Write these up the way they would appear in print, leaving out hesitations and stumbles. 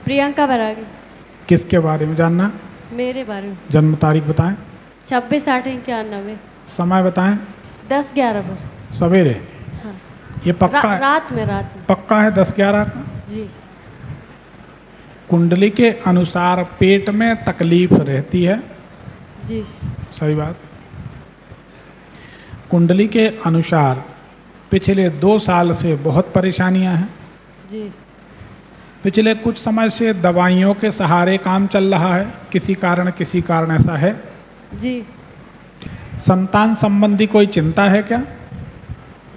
प्रियंका बैरागी। किसके बारे में जानना? मेरे बारे में। जन्म तारीख बताएं। 26/8/91। समय बताएं। 10/11 पर। सवेरे? हाँ। ये पक्का है? रात में। पक्का है 10/11 का? जी। कुंडली के अनुसार पेट में तकलीफ रहती है? जी। सही बात। कुंडली के अनुसार पिछले 2 साल से बहुत परेशानियां हैं? जी। पिछले कुछ समय से दवाइयों के सहारे काम चल रहा है, किसी कारण ऐसा है? जी। संतान संबंधी कोई चिंता है क्या?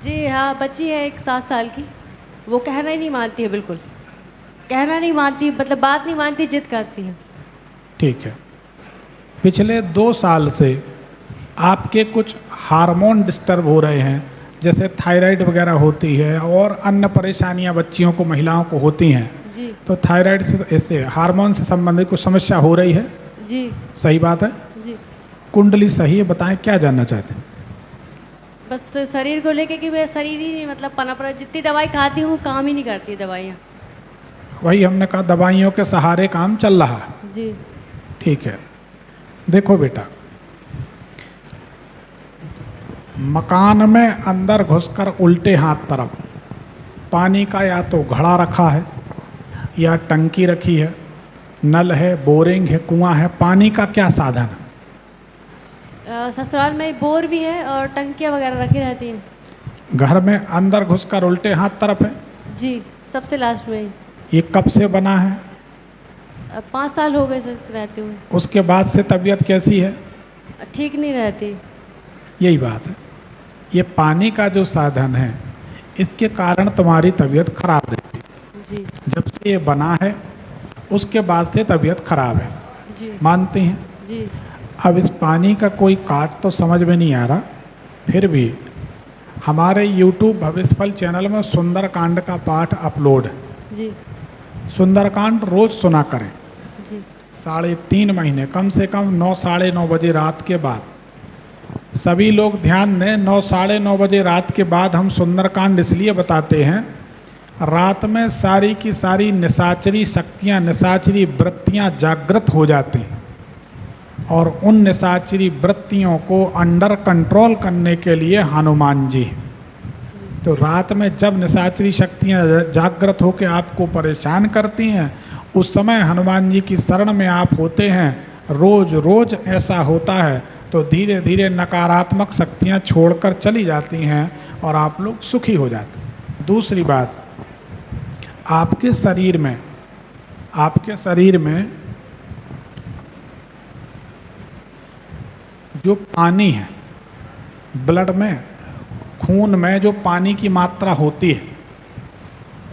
जी हाँ, बच्ची है एक 7 साल की। वो कहना ही नहीं मानती है, बिल्कुल कहना नहीं मानती, मतलब बात नहीं मानती, जिद करती है। ठीक है। पिछले 2 साल से आपके कुछ हार्मोन डिस्टर्ब हो रहे हैं, जैसे थायराइड वगैरह होती है और अन्य परेशानियां बच्चियों को, महिलाओं को होती हैं। जी। तो थायराइड से, इससे हार्मोन से संबंधित कुछ समस्या हो रही है? जी। सही बात है। जी। कुंडली सही है, बताएं क्या जानना चाहते हैं? बस शरीर को लेके कि मेरा शरीर ही नहीं, मतलब पनप रहा, जितनी दवाई खाती हूँ काम ही नहीं करती दवाइयाँ। वही हमने कहा, दवाइयों के सहारे काम चल रहा है। जी। ठीक है। देखो बेटा, मकान में अंदर घुसकर उल्टे हाथ तरफ पानी का या तो घड़ा रखा है या टंकी रखी है, नल है, बोरिंग है, कुआं है, पानी का क्या साधन है? ससुराल में बोर भी है और टंकियाँ वगैरह रखी रहती हैं। घर में अंदर घुसकर उल्टे हाथ तरफ है? जी, सबसे लास्ट में। ये कब से बना है? 5 साल हो गए सर रहते हुए। उसके बाद से तबीयत कैसी है? ठीक नहीं रहती। यही बात है। ये पानी का जो साधन है, इसके कारण तुम्हारी तबीयत खराब रहती है। जी। जब से ये बना है उसके बाद से तबीयत खराब है। जी। मानती हैं? जी। अब इस पानी का कोई काट तो समझ में नहीं आ रहा, फिर भी हमारे YouTube भविष्यफल चैनल में सुंदरकांड का पाठ अपलोड है। जी। सुंदरकांड रोज सुना करें। जी। 3.5 महीने, कम से कम 9, 9:30 बजे रात के बाद। सभी लोग ध्यान दें, 9, 9:30 बजे रात के बाद हम सुंदरकांड इसलिए बताते हैं, रात में सारी की सारी निशाचरी शक्तियाँ, निशाचरी वृत्तियाँ जागृत हो जाती हैं और उन निशाचरी वृत्तियों को अंडर कंट्रोल करने के लिए हनुमान जी। तो रात में जब निशाचरी शक्तियाँ जागृत होकर आपको परेशान करती हैं, उस समय हनुमान जी की शरण में आप होते हैं। रोज रोज ऐसा होता है तो धीरे धीरे नकारात्मक शक्तियाँ छोड़कर चली जाती हैं और आप लोग सुखी हो जाते हैं। दूसरी बात, आपके शरीर में जो पानी है, ब्लड में, खून में जो पानी की मात्रा होती है,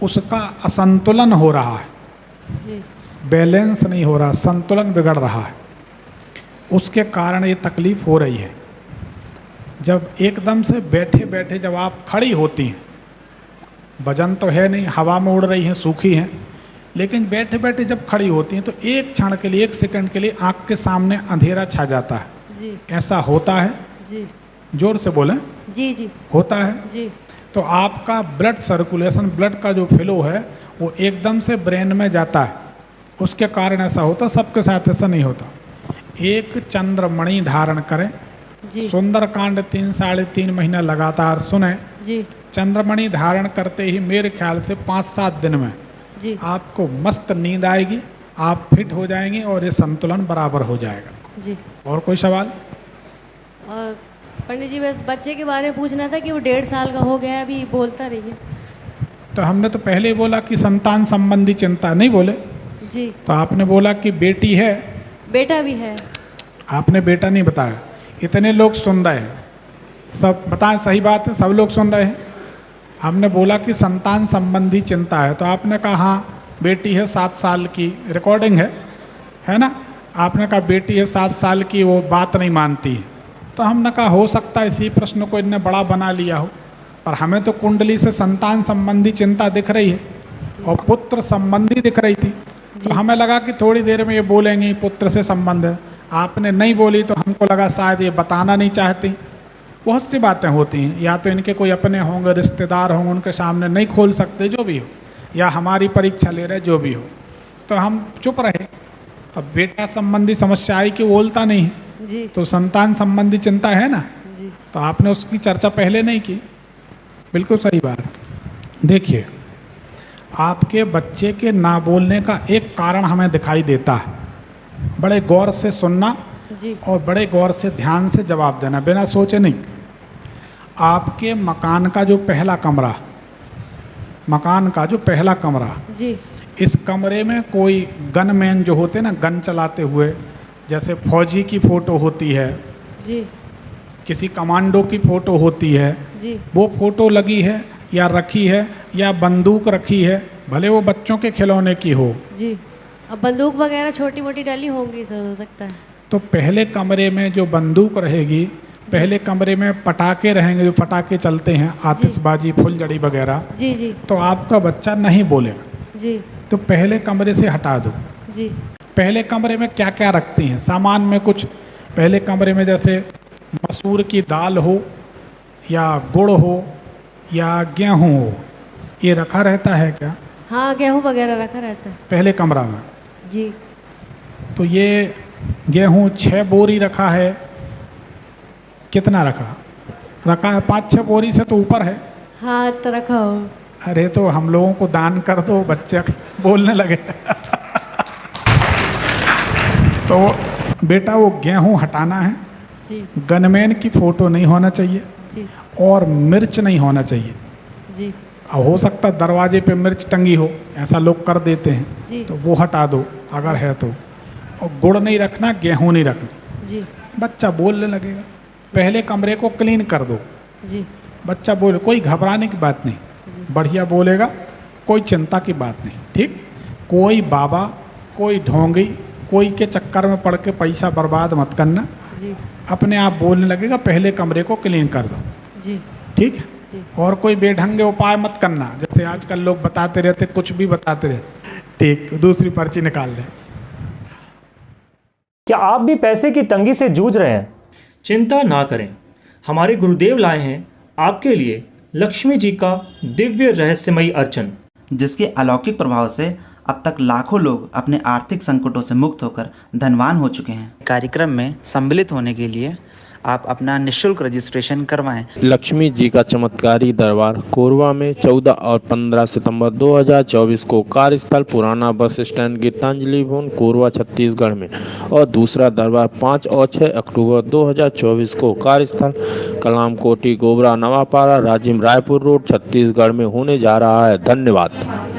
उसका असंतुलन हो रहा है। जी। बैलेंस नहीं हो रहा, संतुलन बिगड़ रहा है। उसके कारण ये तकलीफ हो रही है। जब एकदम से बैठे बैठे जब आप खड़ी होती हैं, वजन तो है नहीं, हवा में उड़ रही हैं, सूखी हैं, लेकिन बैठे बैठे जब खड़ी होती हैं तो एक क्षण के लिए, 1 सेकंड के लिए आँख के सामने अंधेरा छा जाता है। जी। ऐसा होता है? जी। जोर से बोलें। जी। जी। होता है? जी। तो आपका ब्लड सर्कुलेशन, ब्लड का जो फ्लो है वो एकदम से ब्रेन में जाता है, उसके कारण ऐसा होता। सबके साथ ऐसा नहीं होता। एक चंद्रमणि धारण करें। जी। सुंदरकांड 3, 3.5 महीना लगातार सुने। जी। चंद्रमणि धारण करते ही मेरे ख्याल से 5-7 दिन में जी। आपको मस्त नींद आएगी, आप फिट हो जाएंगे और ये संतुलन बराबर हो जाएगा। जी। और कोई सवाल? पंडित जी, बस बच्चे के बारे में पूछना था कि वो 1.5 साल का हो गया है, अभी बोलता रही है। तो हमने तो पहले ही बोला कि संतान संबंधी चिंता, नहीं बोले? जी। तो आपने बोला कि बेटी है। बेटा भी है। आपने बेटा नहीं बताया। इतने लोग सुन रहे हैं, सब बताएं, सही बात है, सब लोग सुन रहे हैं। हमने बोला कि संतान संबंधी चिंता है, तो आपने कहा हाँ बेटी है 7 साल की, रिकॉर्डिंग है ना? आपने कहा बेटी है 7 साल की, वो बात नहीं मानती है। तो हमने कहा हो सकता है इसी प्रश्न को इनने बड़ा बना लिया हो, पर हमें तो कुंडली से संतान संबंधी चिंता दिख रही है और पुत्र संबंधी दिख रही थी। तो हमें लगा कि थोड़ी देर में ये बोलेंगी पुत्र से संबंध है। आपने नहीं बोली तो हमको लगा शायद ये बताना नहीं चाहती। बहुत सी बातें होती हैं, या तो इनके कोई अपने होंगे, रिश्तेदार होंगे, उनके सामने नहीं खोल सकते, जो भी हो, या हमारी परीक्षा ले रहे, जो भी हो। तो हम चुप रहे। अब बेटा संबंधी समस्या आई कि बोलता नहीं है, जी तो संतान संबंधी चिंता है ना, जी तो आपने उसकी चर्चा पहले नहीं की। बिल्कुल सही बात। देखिए, आपके बच्चे के ना बोलने का एक कारण हमें दिखाई देता है, बड़े गौर से सुनना जी और बड़े गौर से ध्यान से जवाब देना, बिना सोचे नहीं। आपके मकान का जो पहला कमरा, मकान का जो पहला कमरा, जी इस कमरे में कोई गनमैन जो होते हैं ना, गन चलाते हुए, जैसे फौजी की फ़ोटो होती है, जी किसी कमांडो की फ़ोटो होती है, जी वो फ़ोटो लगी है या रखी है, या बंदूक रखी है, भले वो बच्चों के खिलौने की हो, जी। अब बंदूक वगैरह छोटी मोटी डली होंगी, सर, हो सकता है। तो पहले कमरे में जो बंदूक रहेगी, पहले कमरे में पटाखे रहेंगे, जो पटाखे चलते हैं, आतिशबाजी, फुलझड़ी वगैरह, जी जी तो आपका बच्चा नहीं बोलेगा। जी तो पहले कमरे से हटा दो। जी पहले कमरे में क्या क्या रखती हैं सामान में? कुछ पहले कमरे में जैसे मसूर की दाल हो, या गुड़ हो, या गेहूँ हो, ये रखा रहता है क्या हाँ, गेहूँ वगैरह रखा रहता है। पहले कमरा में? जी तो ये गेहूँ 6 बोरी रखा है, कितना रखा है? 5-6 बोरी से तो ऊपर है। हाँ, तो रखा हो। अरे तो हम लोगों को दान कर दो, बच्चा बोलने लगे। तो बेटा वो गेहूँ हटाना है, जी गनमैन की फ़ोटो नहीं होना चाहिए, जी और मिर्च नहीं होना चाहिए। जी अब हो सकता दरवाजे पे मिर्च टंगी हो, ऐसा लोग कर देते हैं, जी तो वो हटा दो अगर है तो। और गुड़ नहीं रखना, गेहूँ नहीं रखना, जी बच्चा बोलने लगेगा। पहले कमरे को क्लीन कर दो, जी बच्चा बोले, कोई घबराने की बात नहीं, बढ़िया बोलेगा, कोई चिंता की बात नहीं, ठीक। कोई बाबा, कोई ढोंगी, कोई के चक्कर में पड़ के पैसा बर्बाद मत करना, जी अपने आप बोलने लगेगा। पहले कमरे को क्लीन कर दो, जी ठीक है। जी। और कोई बेढंगे उपाय मत करना, जैसे आजकल लोग बताते रहते, कुछ भी बताते रहते। ठीक, दूसरी पर्ची निकाल दें। क्या आप भी पैसे की तंगी से जूझ रहे हैं? चिंता ना करें, हमारे गुरुदेव लाए हैं आपके लिए लक्ष्मी जी का दिव्य रहस्यमयी अर्चन, जिसके अलौकिक प्रभाव से अब तक लाखों लोग अपने आर्थिक संकटों से मुक्त होकर धनवान हो चुके हैं। कार्यक्रम में सम्मिलित होने के लिए आप अपना निःशुल्क रजिस्ट्रेशन करवाएं। लक्ष्मी जी का चमत्कारी दरबार कोरबा में 14 और 15 सितंबर 2024 को कार्यस्थल पुराना बस स्टैंड गीतांजलि भवन कोरबा छत्तीसगढ़ में, और दूसरा दरबार 5 और 6 अक्टूबर 2024 को कार्यस्थल कलाम कोटी गोबरा नवापाड़ा राजिम रायपुर रोड छत्तीसगढ़ में होने जा रहा है। धन्यवाद।